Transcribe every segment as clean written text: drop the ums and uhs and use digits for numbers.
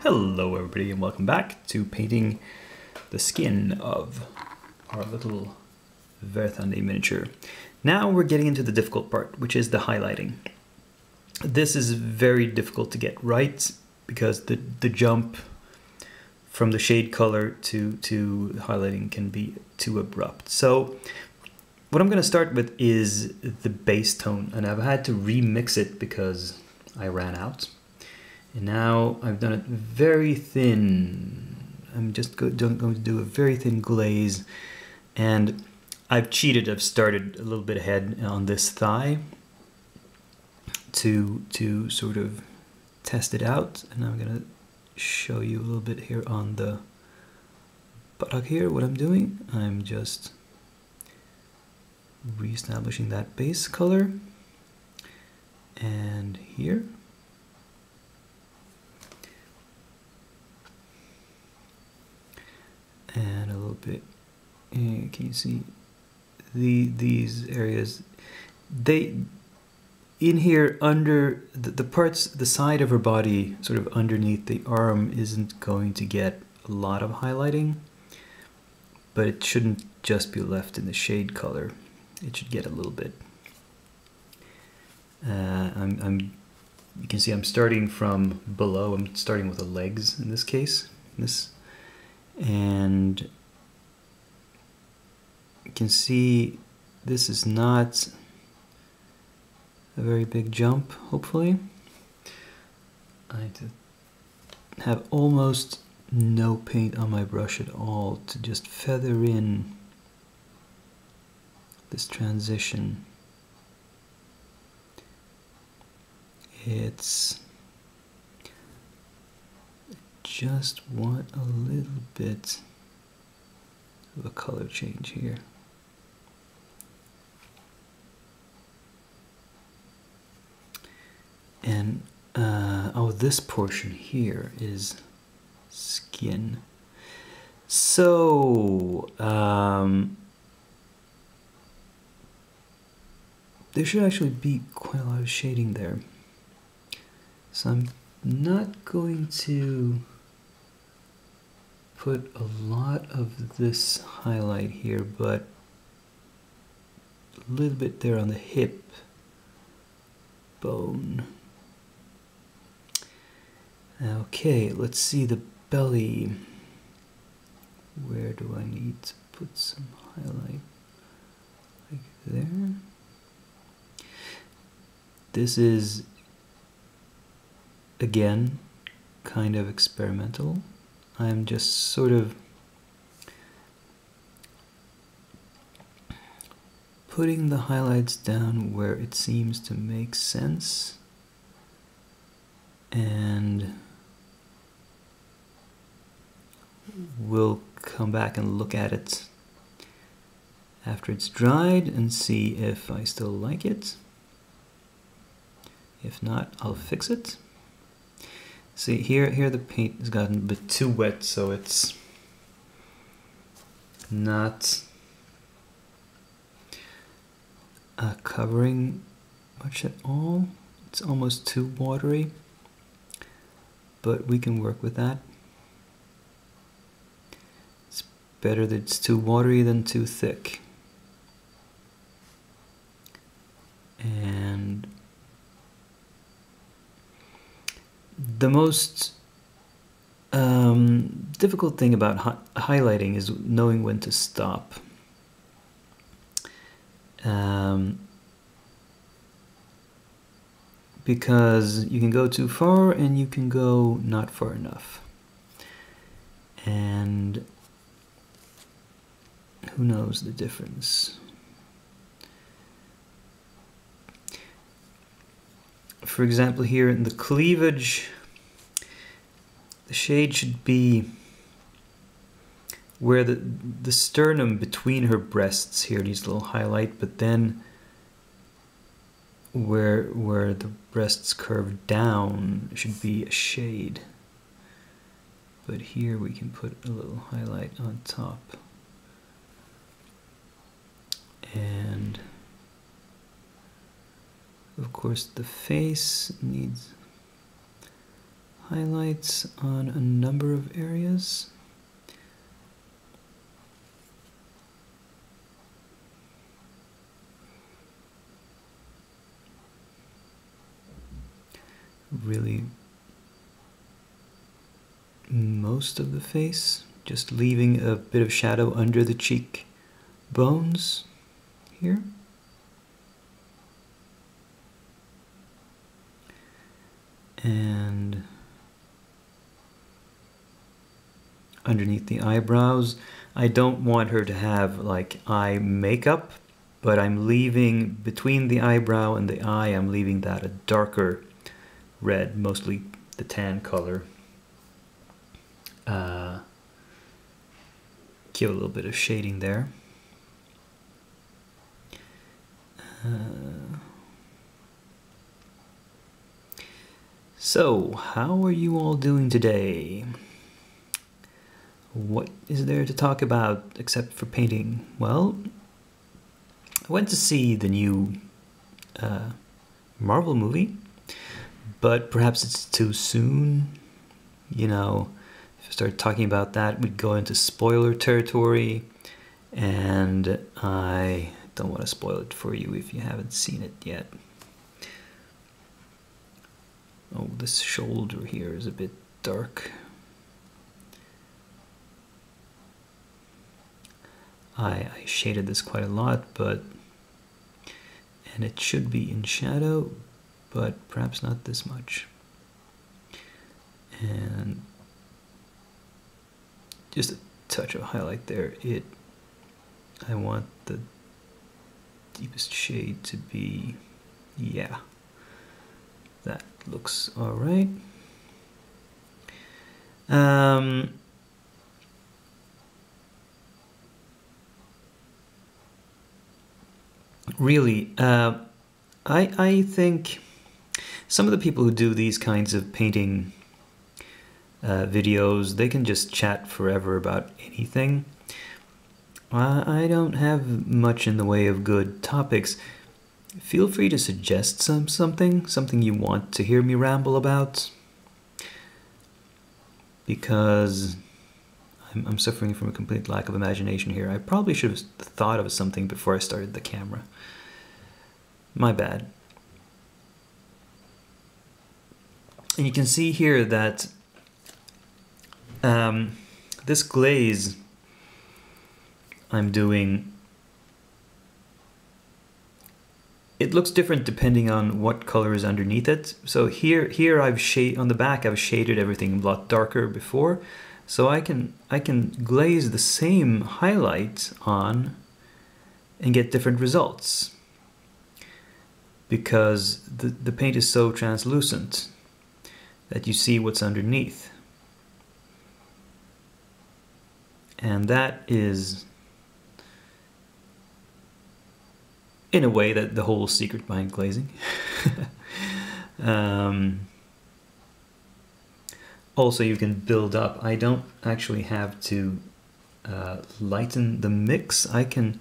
Hello everybody and welcome back to painting the skin of our little Verthandi miniature. Now we're getting into the difficult part, which is the highlighting. This is very difficult to get right because the jump from the shade color to highlighting can be too abrupt. So what I'm going to start with is the base tone, and I've had to remix it because I ran out. And now I've done it very thin. I'm just going to do a very thin glaze. And I've cheated. I've started a little bit ahead on this thigh to sort of test it out. And I'm going to show you a little bit here on the buttock here what I'm doing. I'm just reestablishing that base color. And here. And a little bit, can you see these areas? They, in here under the parts, the side of her body, sort of underneath the arm, isn't going to get a lot of highlighting, but it shouldn't just be left in the shade color. It should get a little bit. You can see I'm starting from below. I'm starting with the legs in this case. And you can see this is not a very big jump, hopefully. I have to have almost no paint on my brush at all to just feather in this transition. Just want a little bit of a color change here. And oh, this portion here is skin. So there should actually be quite a lot of shading there. So I'm not going to put a lot of this highlight here, but a little bit there on the hip bone. Okay, let's see the belly. Where do I need to put some highlight? Like there. This is, again, kind of experimental. I'm just sort of putting the highlights down where it seems to make sense, and we'll come back and look at it after it's dried and see if I still like it. If not, I'll fix it. See, here the paint has gotten a bit too wet, so it's not covering much at all. It's almost too watery, but we can work with that. It's better that it's too watery than too thick. And the most difficult thing about highlighting is knowing when to stop. Because you can go too far and you can go not far enough. And who knows the difference? For example, here in the cleavage, the shade should be where the sternum between her breasts here needs a little highlight, but then where the breasts curve down should be a shade. But here we can put a little highlight on top. And of course the face needs highlights on a number of areas. Really, most of the face, just leaving a bit of shadow under the cheek bones here. And underneath the eyebrows, I don't want her to have like eye makeup, but I'm leaving between the eyebrow and the eye, I'm leaving that a darker red, mostly the tan color. Give a little bit of shading there. So, how are you all doing today? What is there to talk about except for painting? Well, I went to see the new Marvel movie, but perhaps it's too soon. You know, if I start talking about that, we'd go into spoiler territory, and I don't want to spoil it for you if you haven't seen it yet. Oh, this shoulder here is a bit dark. I shaded this quite a lot, and it should be in shadow, but perhaps not this much. And just a touch of highlight there. I want the deepest shade to be, yeah, that looks all right. Really, I think some of the people who do these kinds of painting videos, they can just chat forever about anything. I don't have much in the way of good topics. Feel free to suggest something you want to hear me ramble about, because I'm suffering from a complete lack of imagination here. I probably should have thought of something before I started the camera. My bad. And you can see here that this glaze I'm doing, it looks different depending on what color is underneath it. So here I've on the back I've shaded everything a lot darker before, so I can glaze the same highlight on and get different results, because the paint is so translucent that you see what's underneath. And that is, in a way, that the whole secret behind glazing. Also, you can build up. I don't actually have to lighten the mix. I can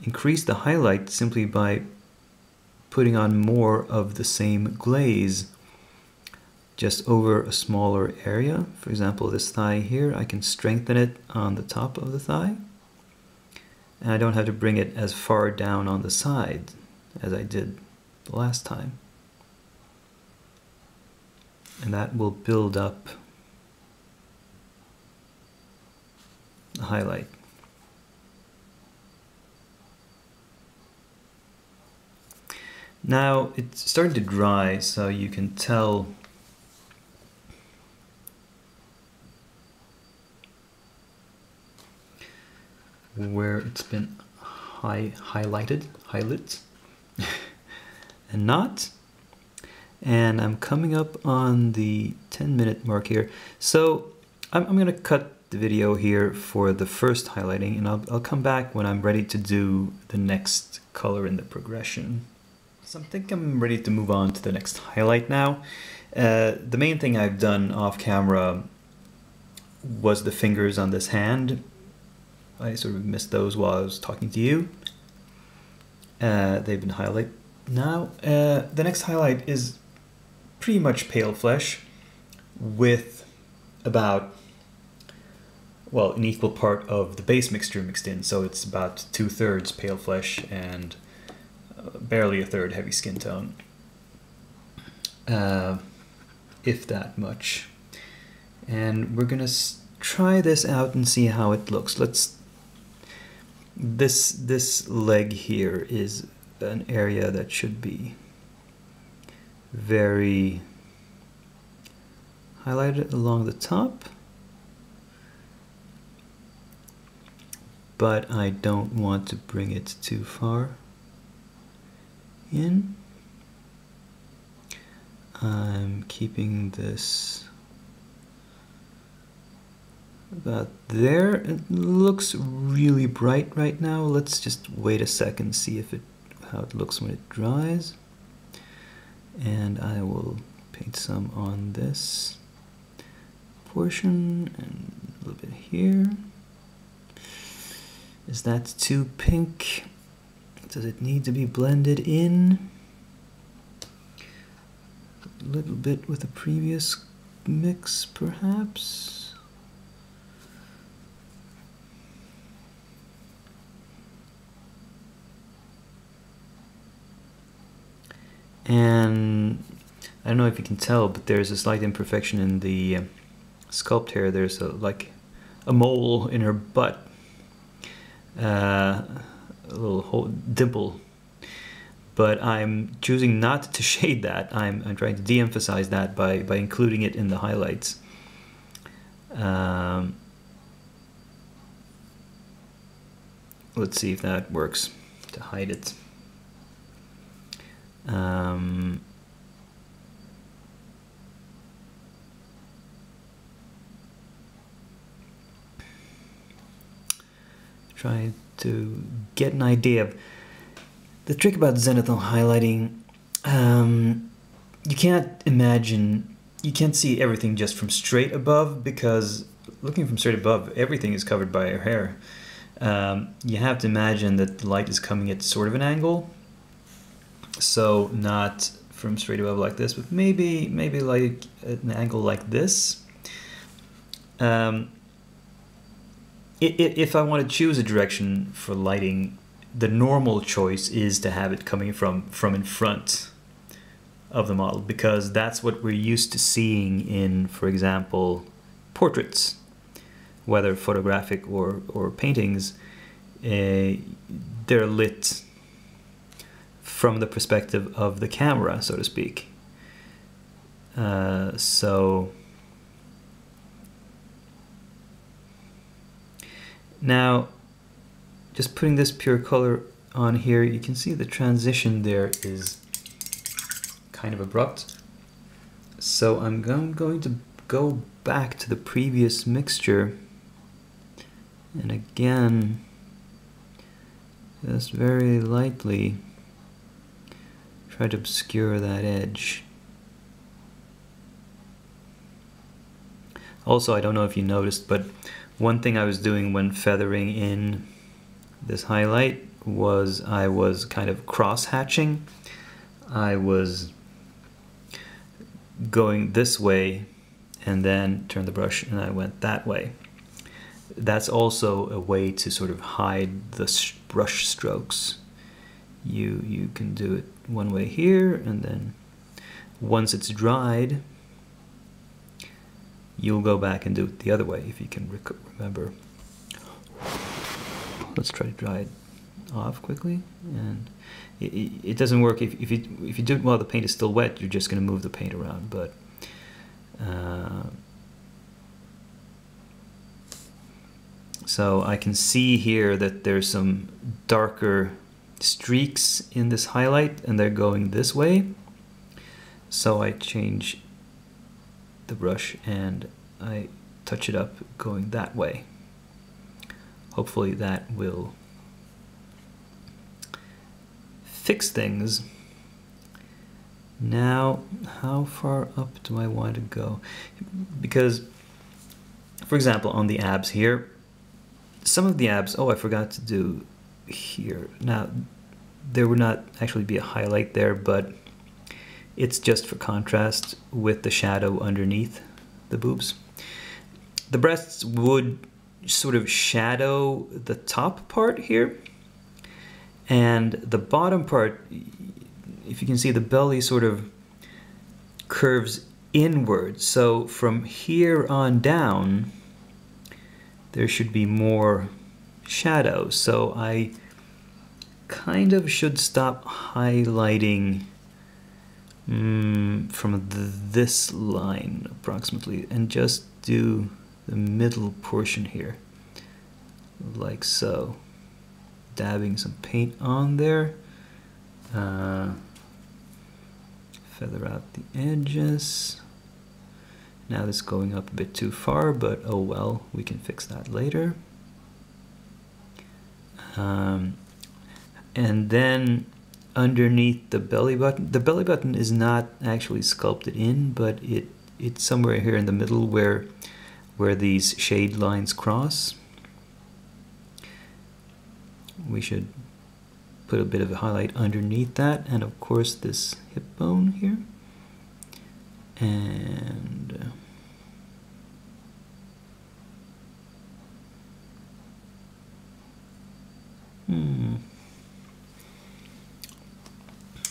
increase the highlight simply by putting on more of the same glaze just over a smaller area. For example, this thigh here, I can strengthen it on the top of the thigh, and I don't have to bring it as far down on the side as I did the last time. And that will build up the highlight. Now it's starting to dry, so you can tell where it's been highlighted and not. And I'm coming up on the 10-minute mark here, so I'm gonna cut the video here for the first highlighting, and I'll come back when I'm ready to do the next color in the progression. So I think I'm ready to move on to the next highlight now. The main thing I've done off camera was the fingers on this hand. I sort of missed those while I was talking to you. They've been highlighted now. The next highlight is pretty much pale flesh. with about, well, an equal part of the base mixture mixed in. So it's about 2/3 pale flesh and barely a third heavy skin tone, if that much. And we're gonna try this out and see how it looks. This leg here is an area that should be very highlighted along the top, but I don't want to bring it too far in. I'm keeping this about there. It looks really bright right now. Let's just wait a second, see how it looks when it dries. And I will paint some on this portion and a little bit here. Is that too pink? Does it need to be blended in? A little bit with the previous mix, perhaps? And I don't know if you can tell, but there's a slight imperfection in the sculpt here. There's like a mole in her butt, a little dimple. But I'm choosing not to shade that. I'm trying to de-emphasize that by including it in the highlights. Let's see if that works to hide it. Try to get an idea of the trick about zenithal highlighting. You can't see everything just from straight above, because looking from straight above, everything is covered by your hair. You have to imagine that the light is coming at sort of an angle. So not from straight above like this, but maybe like an angle like this. If I want to choose a direction for lighting, the normal choice is to have it coming from in front of the model, because that's what we're used to seeing in, for example, portraits, whether photographic or paintings. They're lit from the perspective of the camera, so to speak. So now, just putting this pure color on here, you can see the transition there is kind of abrupt. So I'm going to go back to the previous mixture, and again, just very lightly try to obscure that edge. Also, I don't know if you noticed, but one thing I was doing when feathering in this highlight was I was kind of cross-hatching. I was going this way and then turn the brush, and I went that way. That's also a way to sort of hide the brush strokes. You can do it one way here, and then once it's dried, you'll go back and do it the other way, if you can remember. Let's try to dry it off quickly. And it doesn't work if you do it while the paint is still wet. You're just going to move the paint around. But so I can see here that there's some darker streaks in this highlight, and they're going this way. So I change the brush and I touch it up going that way. Hopefully that will fix things. Now, how far up do I want to go? Because, for example, on the abs here, some of the abs, oh, I forgot to do here. Now, there would not actually be a highlight there, but it's just for contrast with the shadow underneath the boobs. The breasts would sort of shadow the top part here, and the bottom part, if you can see, the belly sort of curves inward. So from here on down, there should be more shadow. So I kind of should stop highlighting from this line approximately and just do the middle portion here, like so. Dabbing some paint on there. Feather out the edges. Now this is going up a bit too far, but oh well, we can fix that later. And then underneath the belly button is not actually sculpted in, but it's somewhere here in the middle where these shade lines cross. We should put a bit of a highlight underneath that, and of course this hip bone here. And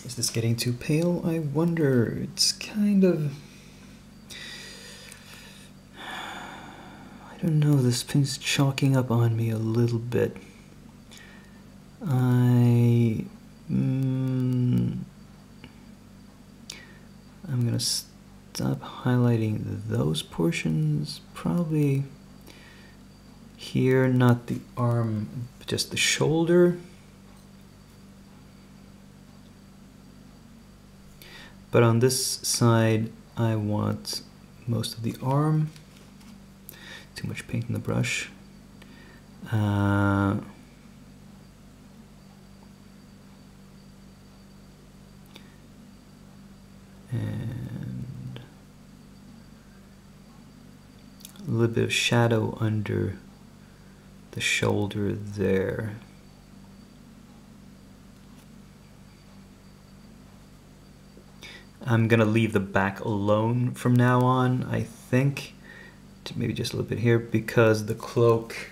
is this getting too pale? I wonder. It's kind of, I don't know, this thing's chalking up on me a little bit. I'm gonna stop highlighting those portions, probably here, not the arm, just the shoulder. But on this side, I want most of the arm. Too much paint in the brush. And a little bit of shadow under the shoulder there. I'm gonna leave the back alone from now on, I think. Maybe just a little bit here, because the cloak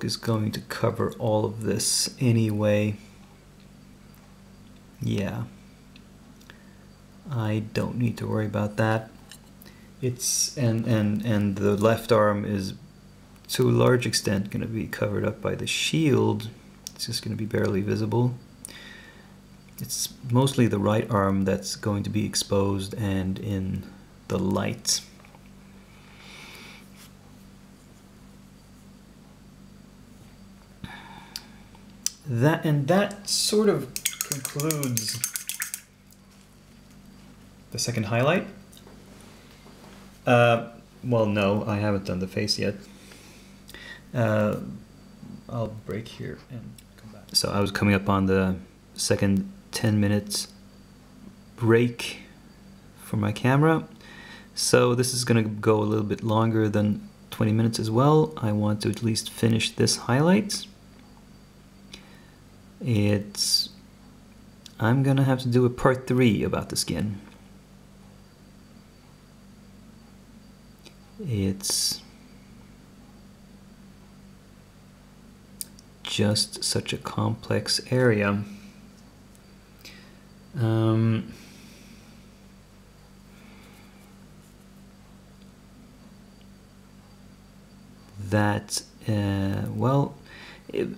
is going to cover all of this anyway. Yeah, I don't need to worry about that. It's and the left arm is to a large extent going to be covered up by the shield. It's just going to be barely visible. It's mostly the right arm that's going to be exposed and in the light. That sort of concludes the second highlight. Well, no, I haven't done the face yet. I'll break here and come back. So I was coming up on the second 10 minutes break for my camera. So this is going to go a little bit longer than 20 minutes as well. I want to at least finish this highlight. I'm going to have to do a part 3 about the skin. It's just such a complex area. That, well, it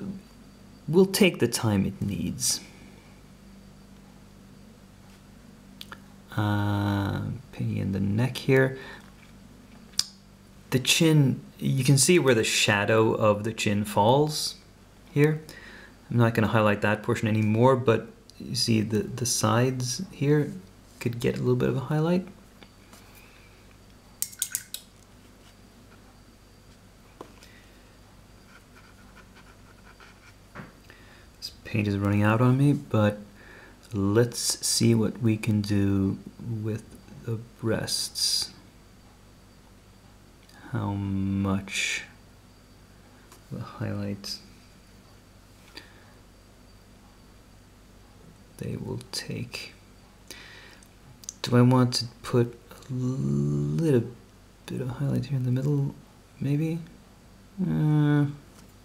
will take the time it needs. Painting in the neck here. The chin, you can see where the shadow of the chin falls here. I'm not going to highlight that portion anymore, but you see the sides here could get a little bit of a highlight. This paint is running out on me, but let's see what we can do with the breasts. How much the highlight they will take. Do I want to put a little bit of highlight here in the middle? Maybe?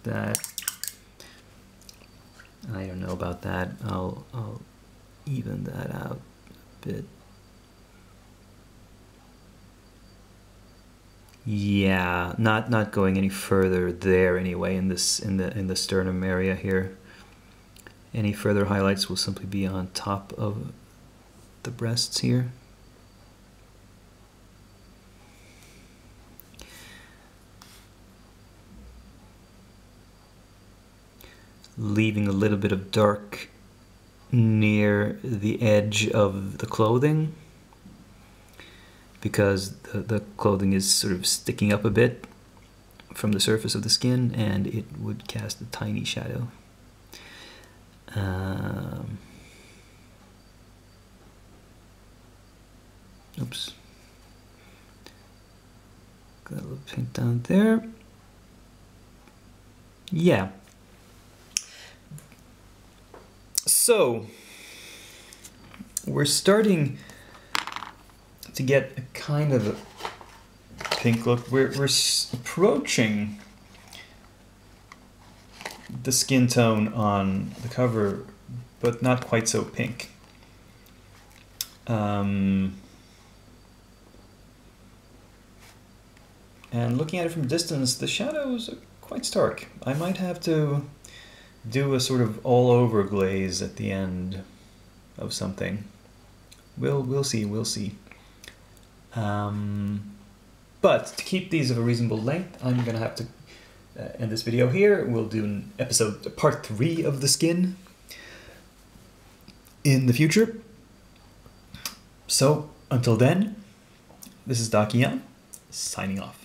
That. I don't know about that. I'll even that out a bit. Yeah, not going any further there anyway in this in the sternum area here. Any further highlights will simply be on top of the breasts here. Leaving a little bit of dark near the edge of the clothing, because the clothing is sort of sticking up a bit from the surface of the skin, and it would cast a tiny shadow. Oops. Got a little paint down there. Yeah. So, we're starting to get a kind of a pink look. We're approaching the skin tone on the cover, but not quite so pink. And looking at it from a distance, the shadows are quite stark. I might have to do a sort of all-over glaze at the end of something. We'll see. But to keep these of a reasonable length, I'm gonna have to end this video here. We'll do an episode, part 3 of the skin in the future. So until then, this is Dakian signing off.